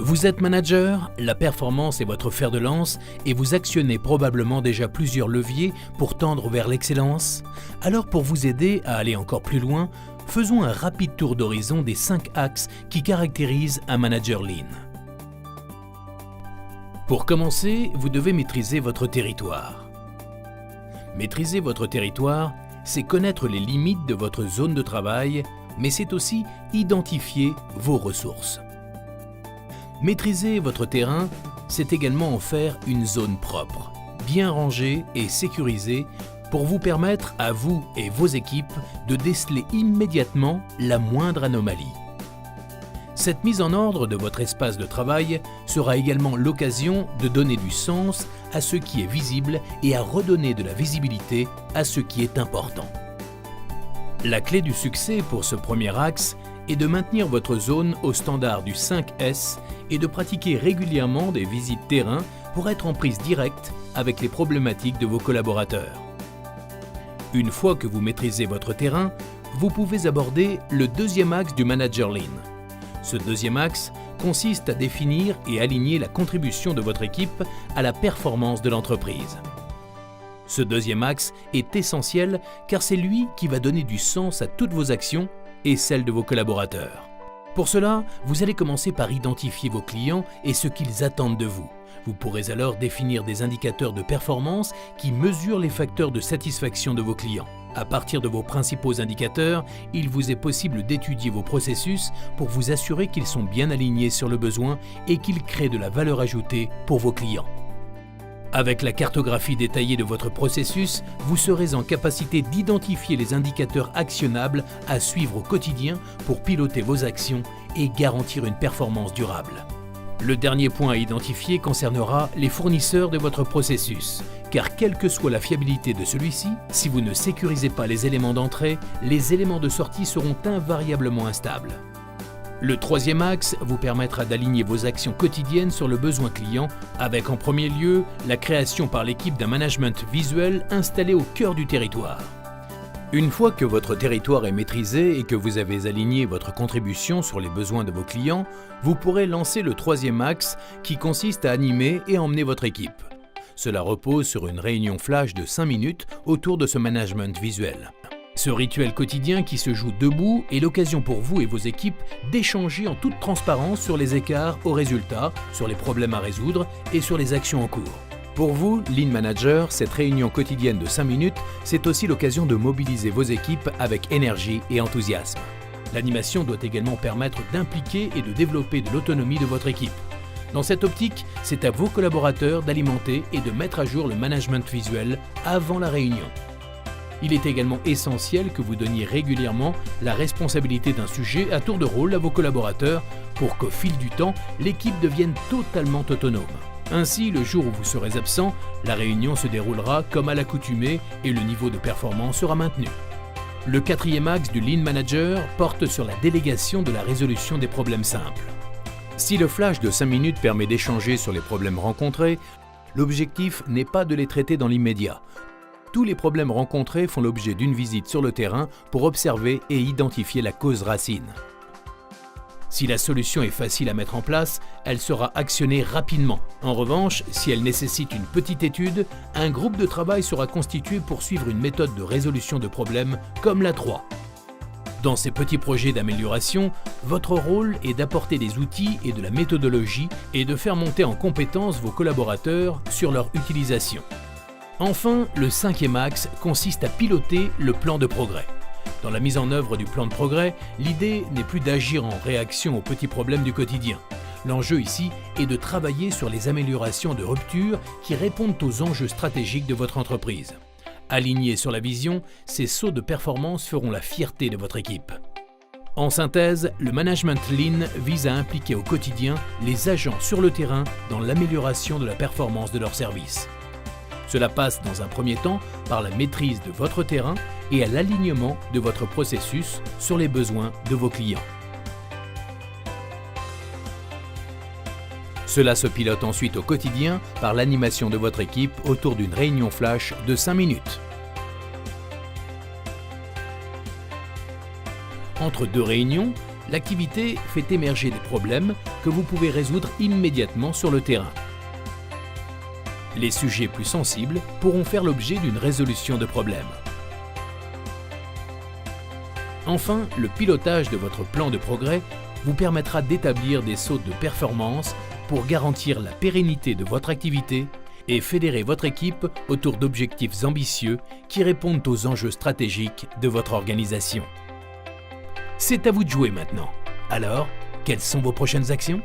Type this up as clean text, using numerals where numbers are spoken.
Vous êtes manager, la performance est votre fer de lance et vous actionnez probablement déjà plusieurs leviers pour tendre vers l'excellence. Alors pour vous aider à aller encore plus loin, faisons un rapide tour d'horizon des 5 axes qui caractérisent un manager lean. Pour commencer, vous devez maîtriser votre territoire. Maîtriser votre territoire, c'est connaître les limites de votre zone de travail, mais c'est aussi identifier vos ressources. Maîtriser votre terrain, c'est également en faire une zone propre, bien rangée et sécurisée pour vous permettre à vous et vos équipes de déceler immédiatement la moindre anomalie. Cette mise en ordre de votre espace de travail sera également l'occasion de donner du sens à ce qui est visible et à redonner de la visibilité à ce qui est important. La clé du succès pour ce premier axe est de maintenir votre zone au standard du 5S et de pratiquer régulièrement des visites terrain pour être en prise directe avec les problématiques de vos collaborateurs. Une fois que vous maîtrisez votre terrain, vous pouvez aborder le deuxième axe du manager lean. Ce deuxième axe consiste à définir et aligner la contribution de votre équipe à la performance de l'entreprise. Ce deuxième axe est essentiel car c'est lui qui va donner du sens à toutes vos actions et celles de vos collaborateurs. Pour cela, vous allez commencer par identifier vos clients et ce qu'ils attendent de vous. Vous pourrez alors définir des indicateurs de performance qui mesurent les facteurs de satisfaction de vos clients. À partir de vos principaux indicateurs, il vous est possible d'étudier vos processus pour vous assurer qu'ils sont bien alignés sur le besoin et qu'ils créent de la valeur ajoutée pour vos clients. Avec la cartographie détaillée de votre processus, vous serez en capacité d'identifier les indicateurs actionnables à suivre au quotidien pour piloter vos actions et garantir une performance durable. Le dernier point à identifier concernera les fournisseurs de votre processus, car quelle que soit la fiabilité de celui-ci, si vous ne sécurisez pas les éléments d'entrée, les éléments de sortie seront invariablement instables. Le troisième axe vous permettra d'aligner vos actions quotidiennes sur le besoin client, avec en premier lieu la création par l'équipe d'un management visuel installé au cœur du territoire. Une fois que votre territoire est maîtrisé et que vous avez aligné votre contribution sur les besoins de vos clients, vous pourrez lancer le troisième axe qui consiste à animer et emmener votre équipe. Cela repose sur une réunion flash de 5 minutes autour de ce management visuel. Ce rituel quotidien qui se joue debout est l'occasion pour vous et vos équipes d'échanger en toute transparence sur les écarts aux résultats, sur les problèmes à résoudre et sur les actions en cours. Pour vous, Lean Manager, cette réunion quotidienne de 5 minutes, c'est aussi l'occasion de mobiliser vos équipes avec énergie et enthousiasme. L'animation doit également permettre d'impliquer et de développer de l'autonomie de votre équipe. Dans cette optique, c'est à vos collaborateurs d'alimenter et de mettre à jour le management visuel avant la réunion. Il est également essentiel que vous donniez régulièrement la responsabilité d'un sujet à tour de rôle à vos collaborateurs pour qu'au fil du temps, l'équipe devienne totalement autonome. Ainsi, le jour où vous serez absent, la réunion se déroulera comme à l'accoutumée et le niveau de performance sera maintenu. Le quatrième axe du Lean Manager porte sur la délégation de la résolution des problèmes simples. Si le flash de 5 minutes permet d'échanger sur les problèmes rencontrés, l'objectif n'est pas de les traiter dans l'immédiat. Tous les problèmes rencontrés font l'objet d'une visite sur le terrain pour observer et identifier la cause racine. Si la solution est facile à mettre en place, elle sera actionnée rapidement. En revanche, si elle nécessite une petite étude, un groupe de travail sera constitué pour suivre une méthode de résolution de problèmes comme la 3. Dans ces petits projets d'amélioration, votre rôle est d'apporter des outils et de la méthodologie et de faire monter en compétence vos collaborateurs sur leur utilisation. Enfin, le cinquième axe consiste à piloter le plan de progrès. Dans la mise en œuvre du plan de progrès, l'idée n'est plus d'agir en réaction aux petits problèmes du quotidien. L'enjeu ici est de travailler sur les améliorations de rupture qui répondent aux enjeux stratégiques de votre entreprise. Alignés sur la vision, ces sauts de performance feront la fierté de votre équipe. En synthèse, le management lean vise à impliquer au quotidien les agents sur le terrain dans l'amélioration de la performance de leurs services. Cela passe dans un premier temps par la maîtrise de votre terrain et à l'alignement de votre processus sur les besoins de vos clients. Cela se pilote ensuite au quotidien par l'animation de votre équipe autour d'une réunion flash de 5 minutes. Entre deux réunions, L'activité fait émerger des problèmes que vous pouvez résoudre immédiatement sur le terrain. Les sujets plus sensibles pourront faire l'objet d'une résolution de problème. Enfin, le pilotage de votre plan de progrès vous permettra d'établir des sauts de performance pour garantir la pérennité de votre activité et fédérer votre équipe autour d'objectifs ambitieux qui répondent aux enjeux stratégiques de votre organisation. C'est à vous de jouer maintenant. Alors, quelles sont vos prochaines actions ?